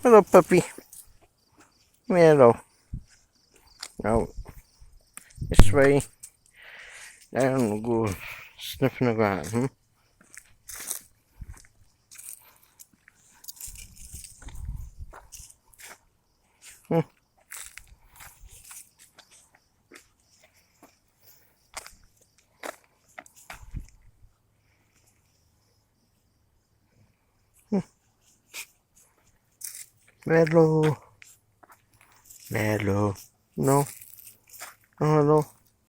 Hello, puppy. Hello. No, this way. Down, go sniffing around. Hmm? Hello. Hello. No. Oh, hello.